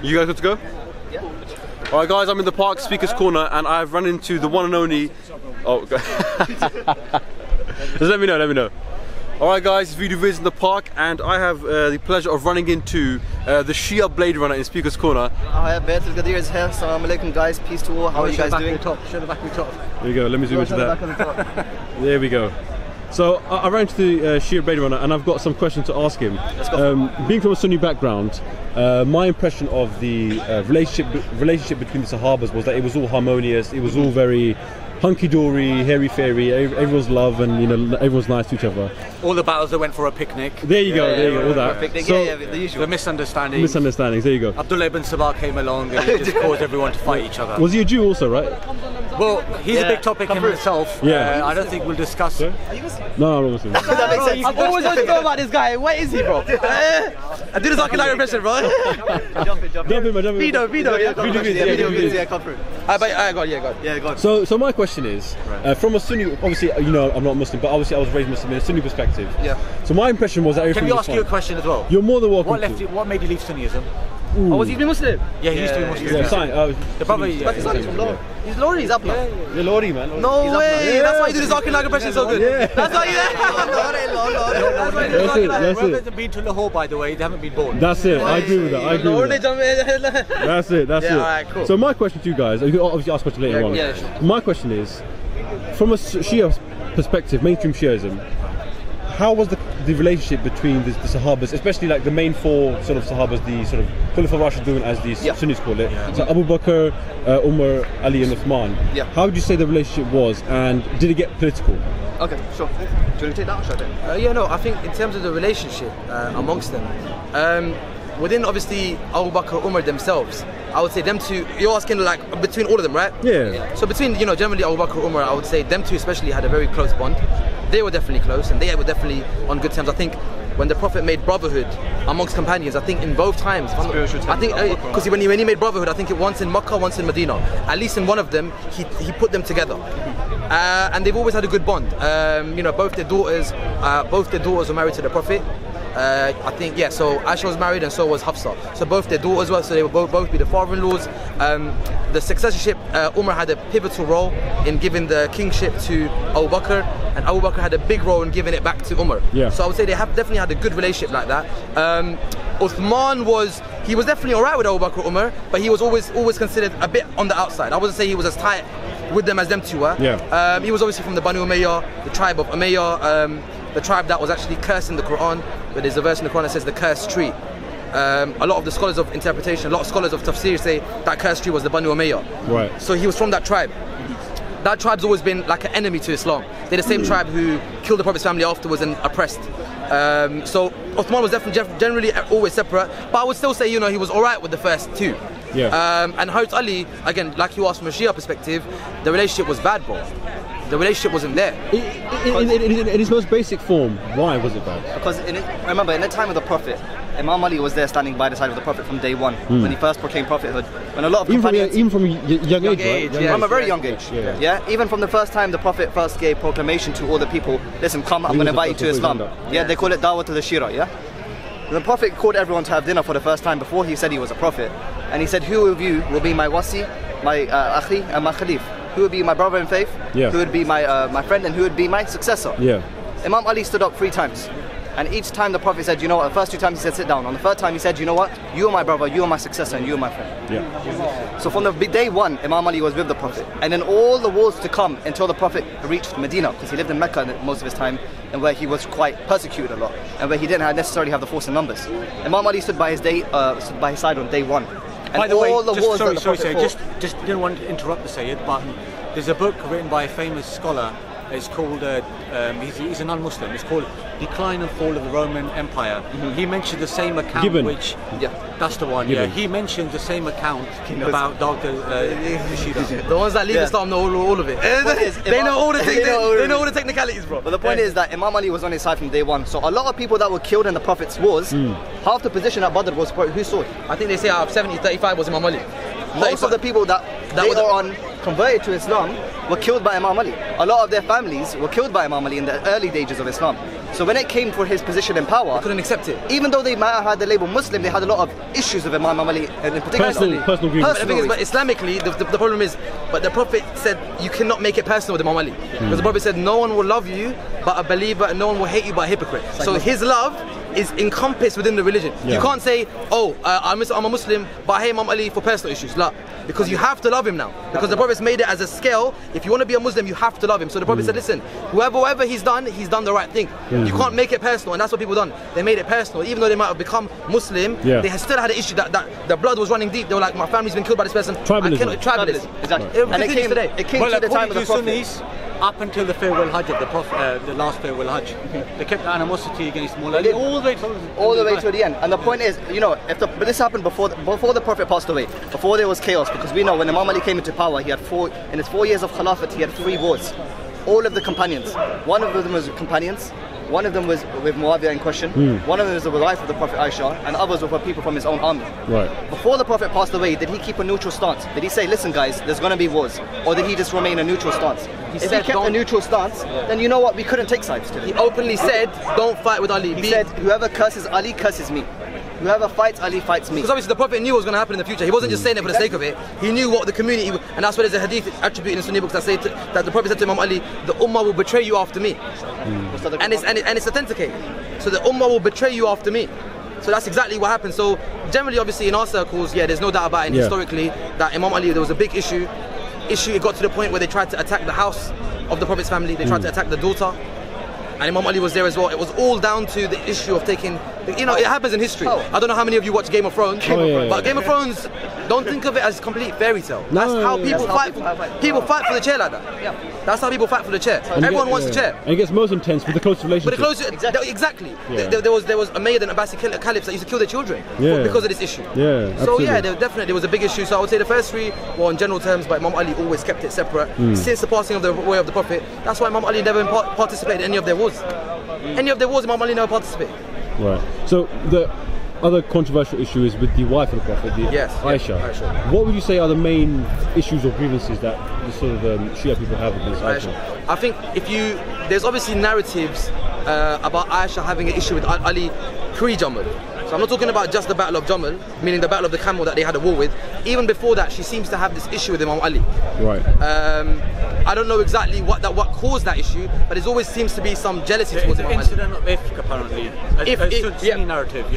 You guys good to go? Yeah. Alright guys, I'm in the park, Speaker's Corner, and I've run into the one and only... Oh, just let me know. Alright guys, it's Veedu Vidz in the park, and I have the pleasure of running into the Shia Blade Runner in Speaker's Corner. Hi, Vidz, Zakir is here. Assalamu alaikum guys, peace to all. How are you guys doing? Show the back of the top. There you go, let me zoom into that. There we go. So I ran to the Shia Blade Runner, and I've got some questions to ask him. Being from a Sunni background, my impression of the relationship between the Sahabas was that it was all harmonious, it was all very hunky-dory, hairy-fairy, everyone's love, and you know, everyone's nice to each other. All the battles that went for a picnic. There you go, all that. So, the usual. The misunderstandings, there you go. Abdullah ibn Sabah came along and it just caused everyone to fight each other. Was he a Jew also, right? Well, he's a big topic in himself. Yeah. I don't think we'll discuss. No, I'm not Muslim. That makes sense. I've always wanted to know about this guy. Where is he, bro? I do the Zakir Naik impression, bro. Jump in. Veedu, Yeah, come through. I got it. So my question is, from a Sunni, obviously, you know, I'm not Muslim, but obviously I was raised Muslim in a Sunni perspective. Yeah. So my impression was that everything Can we was ask you a fine. question as well? You're more than welcome. What made you leave Sunniism? Oh, was he even Muslim? Yeah, he used to be Muslim. Yeah, fine. The brother, But he's not from Lord. He's Lord, he's up now. You're Lordy, man. No way. That's why you do the Zakir Naik impression so good. Yeah. That's why you That's it. Whoever hasn't been to Lahore, by the way, they haven't been born. That's it. I agree with that. That's it. Yeah, alright, cool. So my question to you guys, you can obviously ask questions later on. Yeah, sure. My question is, from a Shia perspective, mainstream Shiaism, how was the relationship between the Sahabas, especially like the main four sort of Sahabas, the sort of Khulafa Rashidun as the Sunnis call it, so Abu Bakr, Umar, Ali and Uthman. Yeah. How would you say the relationship was, and did it get political? Okay, sure. Do you want to take that or should I take? Yeah, no, I think in terms of the relationship amongst them, within obviously Abu Bakr, Umar themselves, I would say them two, you're asking like between all of them, right? Yeah. So between, you know, generally Abu Bakr, Umar, I would say them two especially had a very close bond. They were definitely close and they were definitely on good terms. I think when the Prophet made brotherhood amongst companions, I think in both times, I think because when he made brotherhood, I think it once in Makkah, once in Medina. At least in one of them, he put them together. And they've always had a good bond. You know, both their daughters were married to the Prophet. I think, yeah, so Aisha was married and so was Hafsa. So both their daughters were, so they will both be the father-in-laws. The successorship, Umar had a pivotal role in giving the kingship to Abu Bakr, and Abu Bakr had a big role in giving it back to Umar. Yeah. So I would say they have definitely had a good relationship like that. Uthman was definitely alright with Abu Bakr, Umar, but he was always considered a bit on the outside. I wouldn't say he was as tight with them as them two were. Yeah. He was obviously from the Banu Umayyah, the tribe of Umayyah, the tribe that was actually cursed in the Quran, but there's a verse in the Quran that says the cursed tree. A lot of the scholars of interpretation, a lot of scholars of tafsir say that cursed tree was the Banu Umayyah. Right. So he was from that tribe. That tribe's always been like an enemy to Islam. They're the same tribe who killed the Prophet's family afterwards and oppressed. So Uthman was definitely generally always separate, but I would still say, you know, he was alright with the first two. Yeah. And Hazrat Ali, again, like you asked from a Shia perspective, the relationship was bad, bro. The relationship wasn't there. In its most basic form, why was it bad? Because remember, in the time of the Prophet, Imam Ali was there standing by the side of the Prophet from day one, when he first proclaimed prophethood. When a lot of even from young age, right? From a very young age. Yeah. Even from the first time the Prophet first gave proclamation to all the people, listen, come, I'm going to invite you to Islam. Yeah, they call it Dawat al-Shira, yeah? The Prophet called everyone to have dinner for the first time before he said he was a prophet. And he said, who of you will be my wasi, my akhi, and my khalif? Who would be my brother in faith? Yeah. Who would be my friend, and who would be my successor? Yeah. Imam Ali stood up 3 times. And each time the Prophet said, you know what, the first 2 times he said sit down. On the third time he said, you know what, you are my brother, you are my successor, and you are my friend. Yeah. So from the day one, Imam Ali was with the Prophet. And then all the wars to come until the Prophet reached Medina, because he lived in Mecca most of his time, and where he was quite persecuted a lot, and where he didn't necessarily have the force in numbers. Imam Ali stood by his side on day one. And by the way, just didn't want to interrupt the Sayyid, but there's a book written by a famous scholar. It's called, he's a non-Muslim, it's called Decline and Fall of the Roman Empire. He mentioned the same account which... Yeah. That's the one, yeah. He mentioned the same account about Dr. Rashida. The ones that leave Islam know all of it. They know all the technicalities, bro. But the point is that Imam Ali was on his side from day one. So a lot of people that were killed in the Prophet's wars, half the position at Badr was for whose sword? I think they say out of 70, 35 was Imam Ali. Most of the people that later on converted to Islam were killed by Imam Ali. A lot of their families were killed by Imam Ali in the early stages of Islam. So when it came for his position in power, they couldn't accept it. Even though they might have had the label Muslim, they had a lot of issues with Imam Ali in particular. Personal grievance. The thing is, but Islamically, the problem is, but the Prophet said you cannot make it personal with Imam Ali. Because the Prophet said no one will love you but a believer, and no one will hate you but a hypocrite. So his love is encompassed within the religion. You can't say, oh, I'm a Muslim, but I hate Imam Ali for personal issues. La. Because you have to love him now. Because the Prophet's made it as a scale. If you want to be a Muslim, you have to love him. So the Prophet said, listen, whoever he's done the right thing. You can't make it personal, and that's what people done. They made it personal. Even though they might have become Muslim, they still had an issue that the blood was running deep. They were like, my family's been killed by this person. Tribalism. Tribalism. Exactly. And it came today. It came to the time of the Prophet. Up until the farewell Hajj of the Prophet, the last farewell Hajj, they kept animosity against Mullah Ali all the way to the end. And the point is, you know, but this happened before the Prophet passed away, before there was chaos, because we know when Imam Ali came into power, he had in his 4 years of Khilafat, he had 3 wars. All of the companions. One of them was companions. One of them was with Muawiyah in question. One of them was the wife of the Prophet Aisha, and others were people from his own army. Right. Before the Prophet passed away, did he keep a neutral stance? Did he say, listen guys, there's going to be wars? Or did he just remain a neutral stance? If he kept a neutral stance, then you know what, we couldn't take sides today. He openly said, don't fight with Ali. He said, whoever curses Ali, curses me. Whoever fights Ali, fights me. Because obviously the Prophet knew what was going to happen in the future. He wasn't just saying it for the sake of it. He knew what the community, and that's why there's a hadith attribute in Sunni books that say that the Prophet said to Imam Ali, the Ummah will betray you after me. And it's authenticated. So the Ummah will betray you after me. So that's exactly what happened. So generally, obviously, in our circles, there's no doubt about it. And historically, that Imam Ali, there was a big issue. It got to the point where they tried to attack the house of the Prophet's family. They tried to attack the daughter. And Imam Ali was there as well. It was all down to the issue of taking, you know, it happens in history. I don't know how many of you watch Game of Thrones, but Game of Thrones, don't think of it as complete fairy tale. That's how people fight. People fight for the chair like that. That's how people fight for the chair. Everyone wants the chair. And it gets most intense with the close relationship. Exactly. There was Umayyad and Abbasid caliphs that used to kill their children because of this issue. So there was a big issue. So I would say the first 3 were in general terms, but Imam Ali always kept it separate. Since the passing of the way of the Prophet, that's why Imam Ali never participated in any of their wars. Any of the wars, Imam Ali never participated. Right. So the other controversial issue is with the wife of the Prophet, Aisha. What would you say are the main issues or grievances that the sort of Shia people have with this Aisha? I think there's obviously narratives about Aisha having an issue with Ali pre-Jamal. So I'm not talking about just the Battle of Jamal, meaning the Battle of the Camel that they had a war with. Even before that, she seems to have this issue with Imam Ali. Right. I don't know exactly what caused that issue, but there always seems to be some jealousy towards Imam Ali. Incident of Ifk, apparently. A narrative.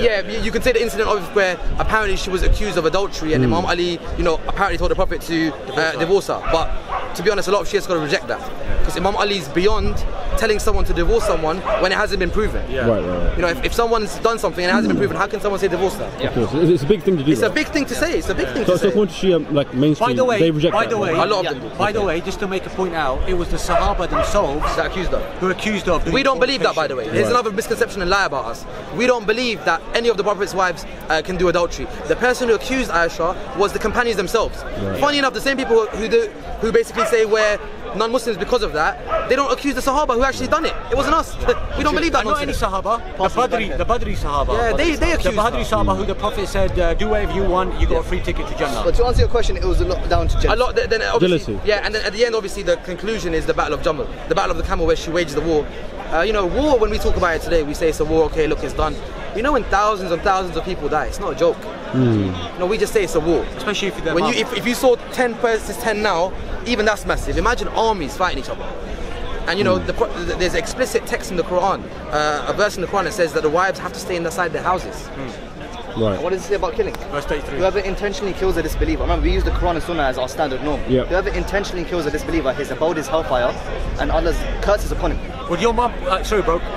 You can say the incident of Ifk where apparently she was accused of adultery, and Imam Ali, apparently told the Prophet to divorce her. But to be honest, a lot of Shias got to reject that, because Imam Ali is beyond telling someone to divorce someone when it hasn't been proven. Right. You know, if somene's done something and it hasn't been proven, how can someone say divorce her? Of course, it's a big thing to do. It's a big thing to say. It's a big thing to say. So according to Shia, like mainstream, they reject that. A lot of them do. By the way, just to make a point out, it was the Sahaba themselves that accused her. Who accused her of. We don't believe that, by the way. Here's another misconception and lie about us. We don't believe that any of the Prophet's wives can do adultery. The person who accused Aisha was the companions themselves. Funny enough, the same people who basically say we're non-Muslims because of that, they don't accuse the Sahaba who actually done it. It wasn't us. We don't believe that. Not any Sahaba. The Badri Sahaba. Yeah, they accused the Badri Sahaba who the Prophet said, do whatever you want, you got a free ticket to Jannah. But to answer your question, it was a lot down to jealousy. Then obviously, and then at the end, obviously, the conclusion is the Battle of Jamal, the Battle of the Camel, where she waged the war. War, when we talk about it today, we say it's a war, okay, look, it's done. When thousands and thousands of people die, it's not a joke. We just say it's a war. Especially if you saw 10 versus 10 now, even that's massive. Imagine armies fighting each other. And there's explicit text in the Quran, a verse in the Quran that says that the wives have to stay inside their houses. Right. What does it say about killing? Verse 33. Whoever intentionally kills a disbeliever, remember we use the Quran and Sunnah as our standard norm. Whoever intentionally kills a disbeliever, his abode is hellfire, and Allah's curses upon him. Would your mum,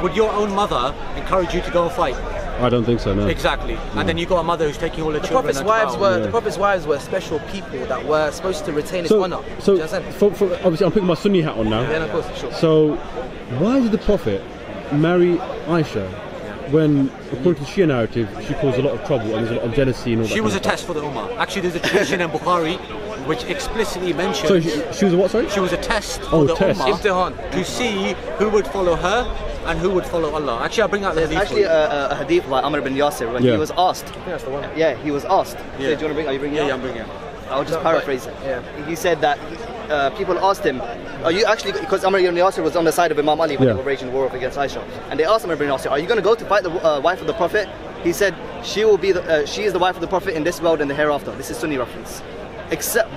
would your own mother encourage you to go and fight? I don't think so, no. Exactly. And then you got a mother who's taking all the children. The Prophet's wives were special people that were supposed to retain his honor. So, obviously, I'm putting my Sunni hat on now. Yeah, of course, sure. So, why did the Prophet marry Aisha when, according to the Shia narrative, she caused a lot of trouble and there's a lot of jealousy and all that? She was a test for the Ummah. Actually, there's a tradition in Bukhari which explicitly mentions. So she was a what? Sorry. She was a test for the Ummah Imtihan. To see who would follow her and who would follow Allah. Actually, I'll bring out the hadith. Actually, a hadith by Amr bin Yasir when he was asked. I think that's the one. Yeah, he was asked. Yeah. Do you want to bring? Are you bringing it? Yeah, I'm bringing it. I'll just paraphrase it. Yeah. He said that people asked him, are you actually, because Amr ibn Yasir was on the side of Imam Ali when they were waging war against Aisha, and they asked Amr ibn Yasir, are you going to go to fight the wife of the Prophet? He said, she is the wife of the Prophet in this world and the hereafter. This is Sunni reference.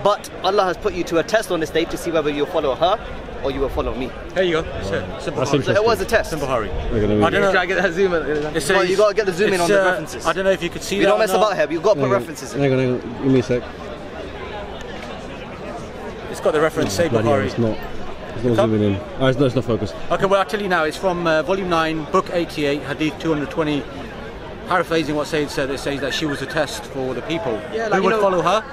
But Allah has put you to a test on this day to see whether you'll follow her or you will follow me. There you go. Simple. So it was a test. Simple hurry. I don't know. Try to get that zoom in. Well, you got to get the zoom in on the references. I don't know if you could see that. We don't mess about here. You've got to put references in. Hang on. Give me a sec. It's got the reference. Say Bukhari. It's not zooming in. Oh, it's not focused. Okay, well I'll tell you now. It's from volume 9, book 88, hadith 220. Paraphrasing what Sayyid said, it says that she was a test for the people. Yeah, like, who would follow her?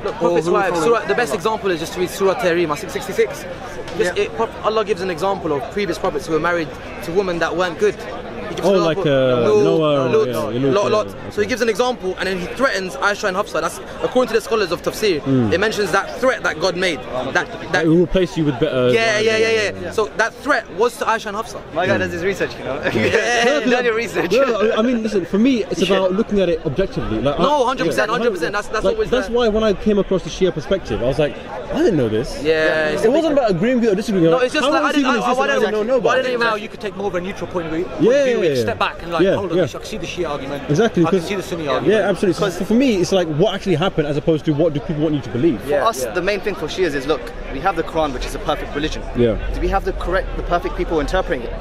Look, Prophet's wife, the best example is just to read Surah Tarim, 666. Allah gives an example of previous prophets who were married to women that weren't good. Noah, Lot. So he gives an example and then he threatens Aisha and Hafsa. That's according to the scholars of Tafsir. It mentions that threat that God made. That will replace you with better. Yeah. So that threat was to Aisha and Hafsa. My guy does his research, you know. You've done your research. I mean, listen, for me, it's about looking at it objectively. Like, no, 100%. That's why when I came across the Shia perspective, I was like, I didn't know this. Yeah. It wasn't about agreeing with or disagreeing. No, it's just like I didn't know. Why didn't now you could take more of a neutral point of view? Step back and like, hold on, I can see the Shia argument. Exactly. I can see the Sunni argument. Yeah, absolutely. So for me, it's like what actually happened as opposed to what do people want you to believe. For us, the main thing for Shias is, look, we have the Quran, which is a perfect religion. Yeah. Do we have the perfect people interpreting it?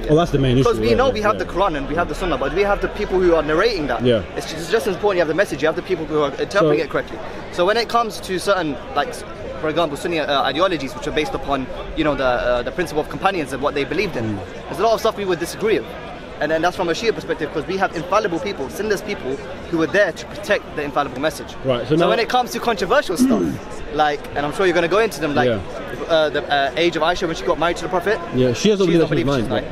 Well, that's the main issue. Because we know we have the Quran and we have the Sunnah, but we have the people who are narrating that. Yeah. It's just as important you have the message, you have the people who are interpreting it correctly. So when it comes to certain, like, for example, Sunni ideologies, which are based upon, you know, the principle of companions and what they believed in, there's a lot of stuff we would disagree with. And then that's from a Shia perspective, because we have infallible people, sinless people, who are there to protect the infallible message. Right. So when it comes to controversial stuff, like, and I'm sure you're going to go into them, like the age of Aisha when she got married to the Prophet. Yeah, she has don't believe she's 9.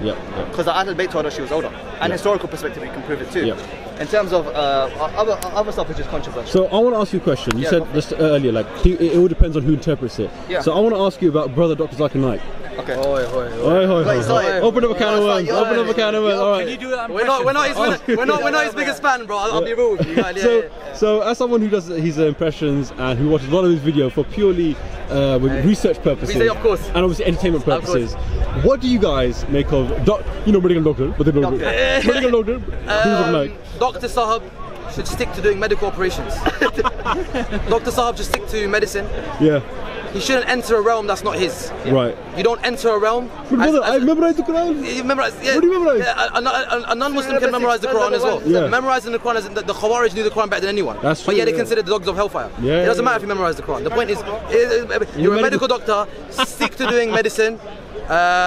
Because the Ahlul Bayt told her she was older. And historical perspective, we can prove it too. In terms of other stuff, which is controversial. So I want to ask you a question. You said just earlier, like, it all depends on who interprets it. Yeah. So I want to ask you about brother Dr. Zakir Naik. Okay. Open up a can of worms. All right. Can you do that? We're not his biggest fan, bro. I'll be rude. So as someone who does his impressions and who watches a lot of his videos for purely research purposes, of course, and obviously entertainment purposes, what do you guys make of medical doctor? But medical doctor. Dr. Sahab should stick to doing medical operations. Dr. Sahab should stick to medicine. Yeah. He shouldn't enter a realm that's not his. Right. You don't enter a realm. I memorized the Quran. You memorize. Yeah. What do you memorize? A non-Muslim can memorize the Quran as well. Yeah. Memorizing the Quran is the Khawarij knew the Quran better than anyone. That's true. But they consider the dogs of hellfire. Yeah. It doesn't matter if you memorize the Quran. The point is, you're a medical doctor. Stick to doing medicine.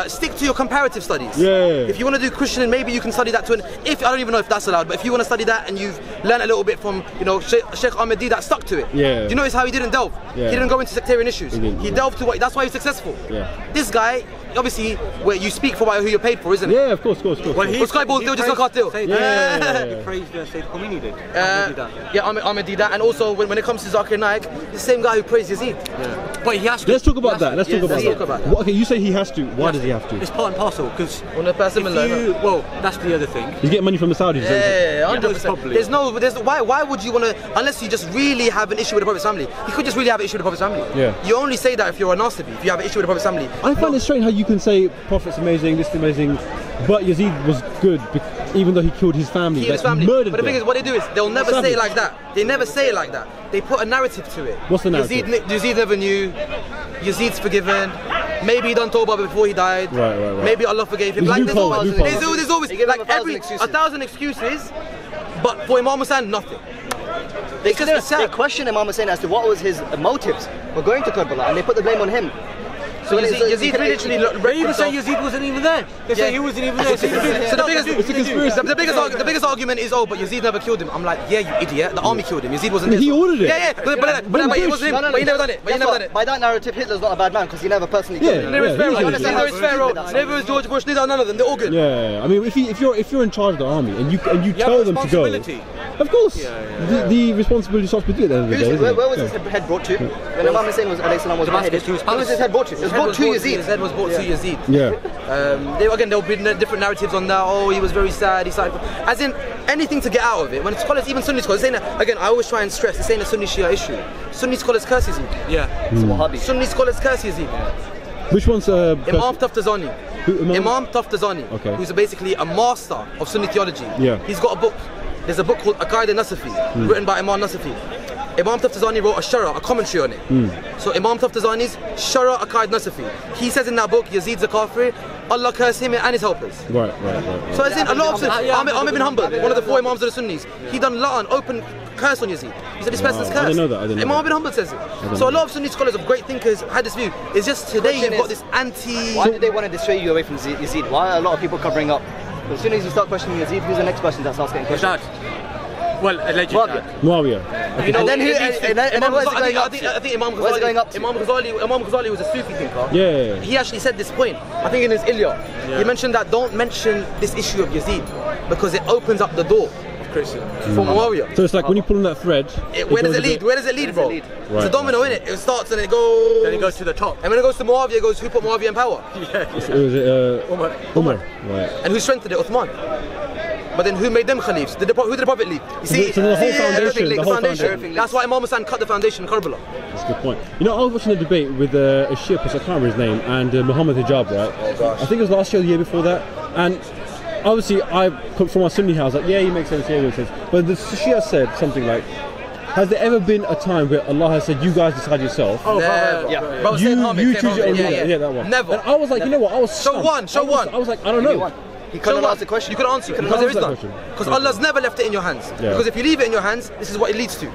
Stick to your comparative studies. If you want to do Christian, maybe you can study that I don't even know if that's allowed, but if you want to study that and you've learned a little bit from, Sheikh Ahmed that stuck to it. Do you notice how he didn't delve? He didn't go into sectarian issues. He delved to that's why he's successful. This guy, obviously, where you speak for who you're paid for, isn't it? Yeah, of course. Well, he praised Sayyid Khomeini did. Ahmed that, and also when it comes to Zakir Naik, the same guy who praised Yazid. But he has to. Let's talk about that. Okay, you say he has to. Why does he have to? It's part and parcel, because that's the other thing. He's getting money from the Saudis. Yeah, 100%. Why would you want to, unless you just really have an issue with the Prophet's family? You could just really have an issue with the Prophet's family. Yeah. You only say that if you're a Nasabi, if you have an issue with the Prophet's family. I find it strange how you can say Prophet's amazing, this is amazing, but Yazid was good, even though he killed his family. But the thing is, what they do is, they'll never say it like that. They never say it like that. They put a narrative to it. What's the narrative? Yazid never knew. Yazid's forgiven. Maybe he done Tawbah before he died. Right. Maybe Allah forgave him. There's always like 1,000 excuses, but for Imam Hussain, nothing. They question Imam Hussain as to what was his motives for going to Karbala, and they put the blame on him. So Yazid literally. They even say Yazid wasn't even there. They say he wasn't even there. So the biggest argument is, but Yazid never killed him. I'm like, yeah, you idiot. The army killed him. Yazid wasn't there. He ordered it. Yeah, but it wasn't him. But he never done it. By that narrative, Hitler's not a bad man because he never personally killed him. Neither is Pharaoh. Neither is George Bush. Neither are none of them. They're all good. Yeah. I mean, if you're in charge of the army and you tell them to go. Of course. The responsibility starts with you at the end of the day. Where was his head brought to? When Imam Hussein was beheaded, who was his head brought to? It was brought to Yazid. His head was brought to Yazid. Yeah. There'll be different narratives on that. Oh, he was very sad. He started, as in anything to get out of it. When scholars, even Sunni scholars, saying that, again, I always try and stress, this ain't a Sunni Shia issue. Sunni scholars curse Yazid. Sunni scholars curse Yazid. Which one's Imam Taftazani. Imam Taftazani, okay, who's basically a master of Sunni theology. Yeah. He's got a book. There's a book called Aqaid al-Nasafi, written by Imam Nasafi. Imam Taftazani wrote a Shara, a commentary on it. So Imam Taftazani's Shara Aqaid Nasafi. He says in that book, Yazid's a kafir, Allah curse him and his helpers. Right. So as in a lot of Ahmed bin Hanbal, one of the 4 Imams of the Sunnis, he done la'an, open curse on Yazid. He said this person's cursed. I didn't know that. Imam bin Hanbal says it. So a lot of Sunni scholars of great thinkers had this view. It's just today you've got this anti... Why did they want to dissuade you away from Yazid? Why are a lot of people covering up? As soon as you start questioning Yazid, who's the next person that starts getting questioned? Well, allegedly. Muawiyah. You know, and then where's it going up? I think Imam Where's it going up to? Imam Ghazali was a Sufi thinker. Yeah. He actually said this point. I think in his Ilya, he mentioned that don't mention this issue of Yazid because it opens up the door for Muawiyah. So it's like when you pull on that thread. Where does it lead? Where does it lead, bro? It's a domino, innit? It starts and it goes. Then it goes to the top. And when it goes to Muawiyah, it goes, who put Muawiyah in power? Umar. Right. And who strengthened it? Uthman. But then who made them caliphs? Who did the Prophet leave? You see, so the whole foundation. That's why Imam Hassan cut the foundation in Karbala. That's a good point. You know, I was watching a debate with a Shia person, I can't remember his name, and Muhammad Hijab, right? Oh gosh. I think it was last year or the year before that. And obviously, I come from my Sunni house, like, yeah, he makes sense, yeah, he makes sense. But the Shia said something like, has there ever been a time where Allah has said, you guys decide yourself? Oh, yeah. You choose your own leader. Yeah, that one. Never. And I was like, you know what, I was Show one. I was like, I don't know. He couldn't answer the question. You couldn't answer it because there is none. Because Allah's never left it in your hands. Because if you leave it in your hands, this is what it leads to.